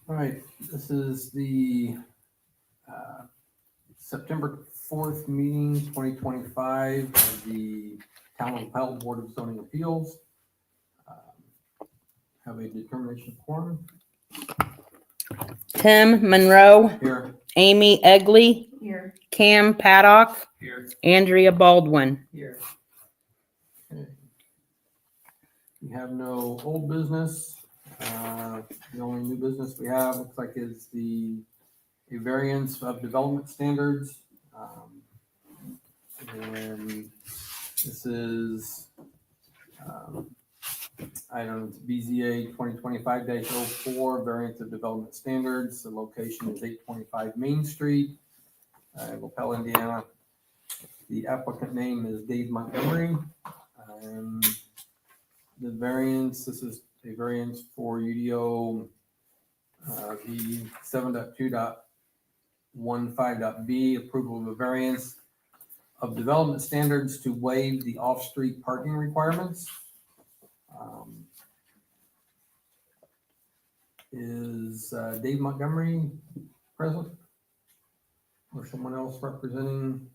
All right, this is the September 4th meeting, 2025, of the Town of Lapel Board of Zoning Appeals. Have a determination of quorum Tim Monroe, here. Amy Egley, Here. Cam Paddock, Here. Andrea Baldwin. Here. Okay. We have no old business. The only new business we have looks like is a variance of development standards. And this is item BZA 2025-04, variance of development standards. The location is 825 Main Street, Lapel, Indiana. The applicant name is Dave Montgomery. The variance, this is a variance for UDO V 7.2.15.b, approval of a variance of development standards to waive the off-street parking requirements. Is Dave Montgomery present? Or someone else representing?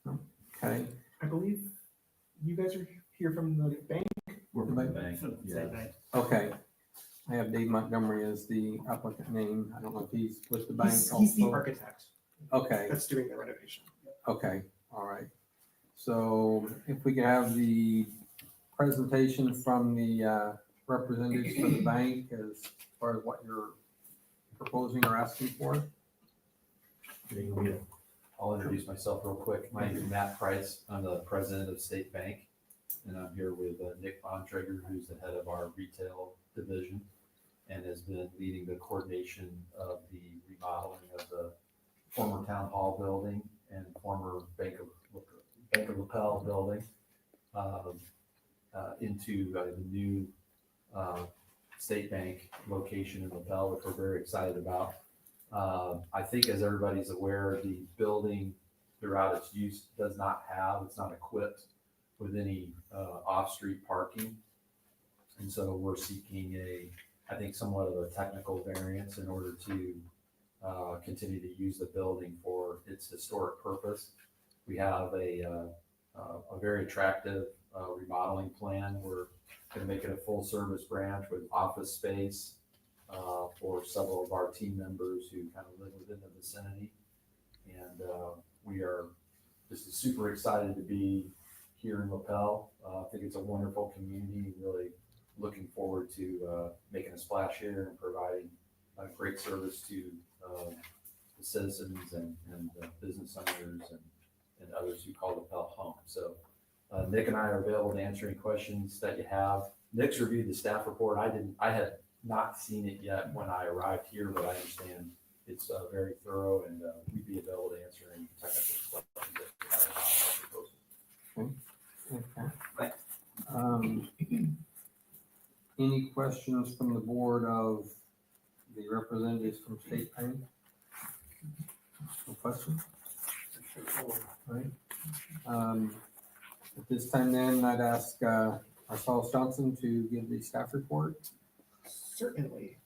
No? Okay. I believe you guys are here from the bank. We're from the bank. Okay. I have Dave Montgomery as the applicant name. I don't know if he's with the bank He's the also. architect Okay, that's doing the renovation. okay, all right. So if we could have the presentation from the representatives from the bank as far as what you're proposing or asking for. I'll introduce myself real quick. My name is Matt Price. I'm the president of State Bank, and I'm here with Nick Bontrager, who's the head of our retail division, and has been leading the coordination of the remodeling of the former town hall building and former Bank of Lapel building into the new State Bank location in Lapel, which we're very excited about. I think, as everybody's aware, the building throughout its use it's not equipped with any off-street parking. And so we're seeking I think somewhat of a technical variance in order to continue to use the building for its historic purpose. We have a very attractive remodeling plan. We're going to make it a full service branch with office space for several of our team members who kind of live within the vicinity. And we are just super excited to be here in Lapel. I think it's a wonderful community, really looking forward to making a splash here and providing great service to the citizens and business owners and others who call Lapel home. So Nick and I are available to answer any questions that you have. Nick's reviewed the staff report. I had not seen it yet when I arrived here, but I understand it's very thorough, and we'd be available to answer any technical questions that you have. Okay. Any questions from the board of the representatives from State Bank? No questions? All right. At this time then, I'd ask Marcellus Johnson to give the staff report. Certainly.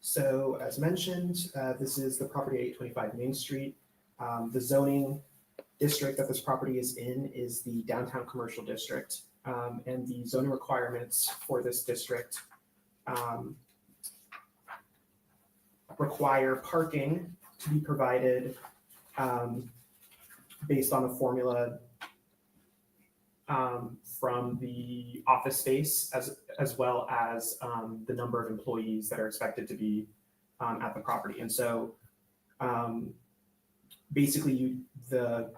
So as mentioned, this is the property at 825 Main Street. The zoning district that this property is in is the downtown commercial district. And the zoning requirements for this district require parking to be provided based on a formula from the office space as well as the number of employees that are expected to be at the property. And so basically the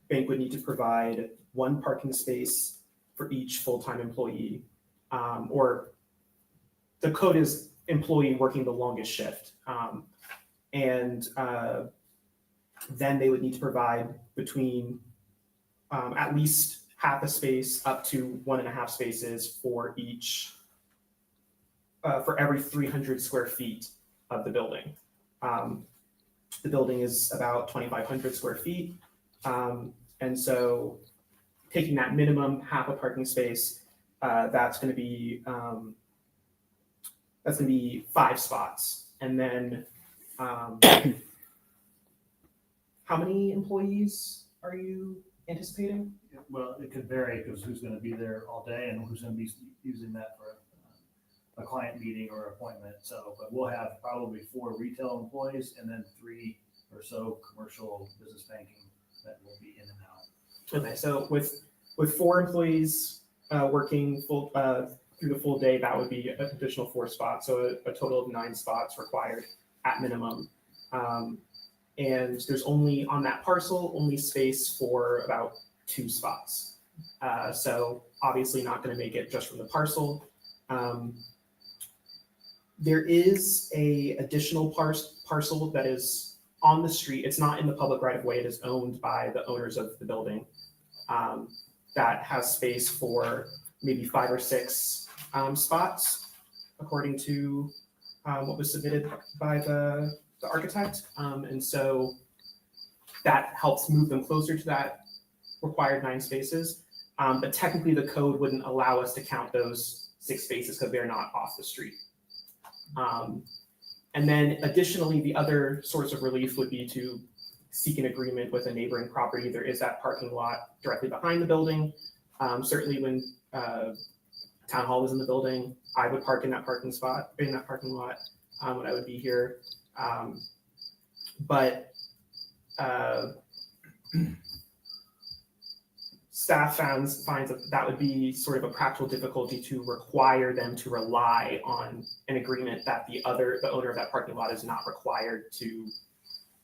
bank would need to provide one parking space for each full-time employee, or the code is employee working the longest shift. And then they would need to provide between at least half a space up to 1.5 spaces for each, for every 300 square feet of the building. The building is about 2,500 square feet. And so taking that minimum half a parking space That's going to be 5 spots. And then how many employees are you anticipating? Well, it could vary because who's going to be there all day and who's going to be using that for a client meeting or appointment. So, but we'll have probably 4 retail employees and then 3 or so commercial business banking that will be in and out. Okay, so with 4 employees working full through the full day, that would be an additional 4 spots. So a total of 9 spots required at minimum. And there's only on that parcel only space for about 2 spots. So obviously not going to make it just from the parcel. There is a additional parcel that is on the street. It's not in the public right of way. It is owned by the owners of the building. That has space for maybe 5 or 6 spots, according to what was submitted by the architect. And so that helps move them closer to that required 9 spaces. But technically the code wouldn't allow us to count those 6 spaces because they're not off the street. And then additionally, the other source of relief would be to seek an agreement with a neighboring property. There is that parking lot directly behind the building. Certainly when town hall was in the building, I would park in that parking lot when I would be here. But staff finds that would be sort of a practical difficulty to require them to rely on an agreement that the owner of that parking lot is not required to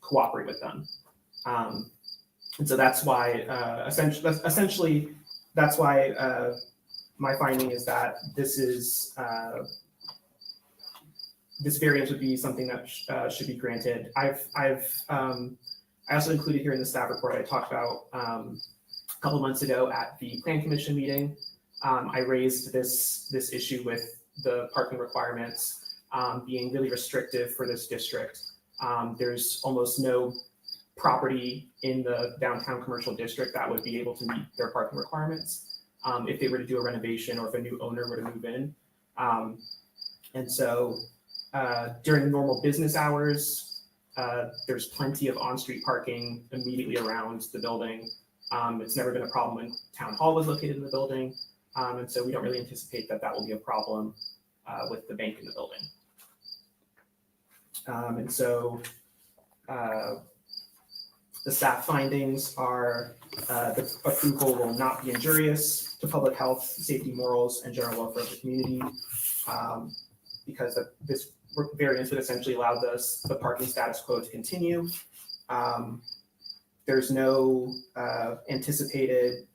cooperate with them. And so that's why essentially that's why my finding is that this variance would be something that should be granted. I also included here in the staff report, I talked about a couple months ago at the Plan Commission meeting. I raised this issue with the parking requirements being really restrictive for this district. There's almost no property in the downtown commercial district that would be able to meet their parking requirements if they were to do a renovation or if a new owner were to move in. And so during normal business hours, there's plenty of on-street parking immediately around the building. It's never been a problem when town hall was located in the building. And so we don't really anticipate that will be a problem with the bank in the building. And so the staff findings are the approval will not be injurious to public health, safety, morals, and general welfare of the community, because this variance would essentially allow the parking status quo to continue. There's no anticipated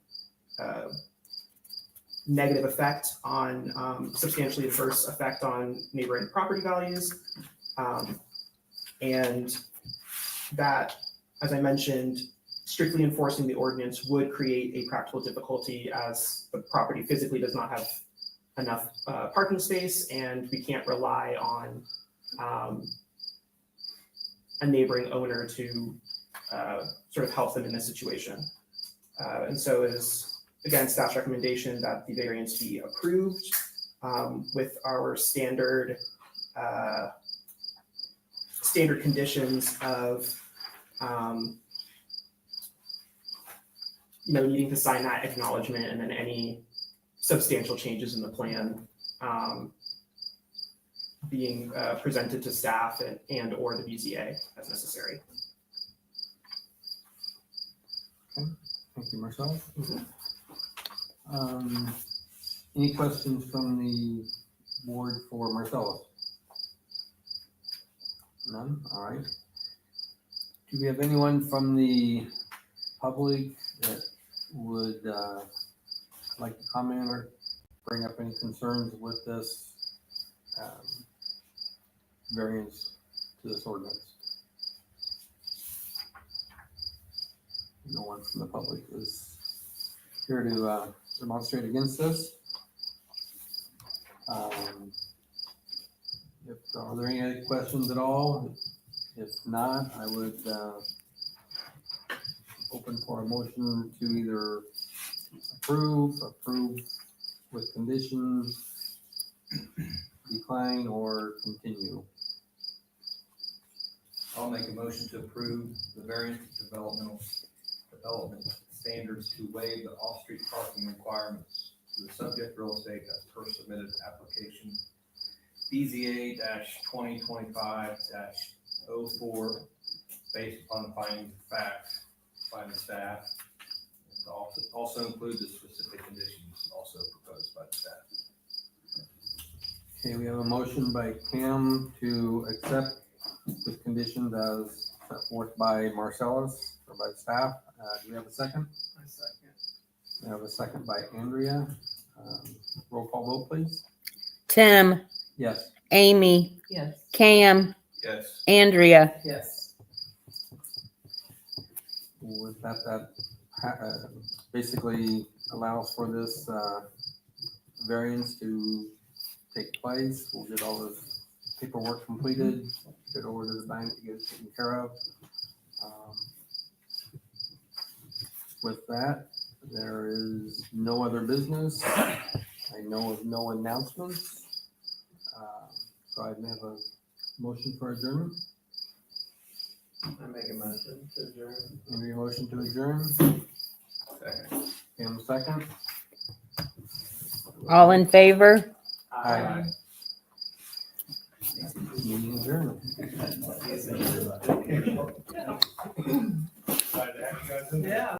negative effect on substantially adverse effect on neighboring property values. And that, as I mentioned, strictly enforcing the ordinance would create a practical difficulty as the property physically does not have enough parking space, and we can't rely on a neighboring owner to sort of help them in this situation. And so is, again, staff's recommendation that the variance be approved with our standard conditions of needing to sign that acknowledgement, and then any substantial changes in the plan being presented to staff and or the BZA as necessary. Thank you, Marcel. Any questions from the board for Marcellus? None? All right. Do we have anyone from the public that would like to comment or bring up any concerns with this variance to this ordinance? No one from the public is here to demonstrate against this. Are there any other questions at all? If not, I would open for a motion to either approve with conditions, decline or continue. I'll make a motion to approve the variance development standards to waive the off-street parking requirements for the subject real estate as per submitted application BZA 2025-04, based upon the findings of fact by the staff. And also include the specific conditions also proposed by the staff. Okay, we have a motion by Cam to accept with conditions as set forth by Marcellus or by staff. Do we have a second? I second. We have a second by Andrea. Roll call vote, please. Tim, Yes. Amy, Yes. Cam, Yes. Andrea. Yes. With that basically allows for this variance to take place. We'll get all the paperwork completed, get over to the bank to get it taken care of. With that, there is no other business. I know of no announcements. So I may have a motion for adjournment. I make a motion to adjourn. Any motion to adjourn? Second. Cam second. All in favor? Aye. Meeting adjourned. Yeah.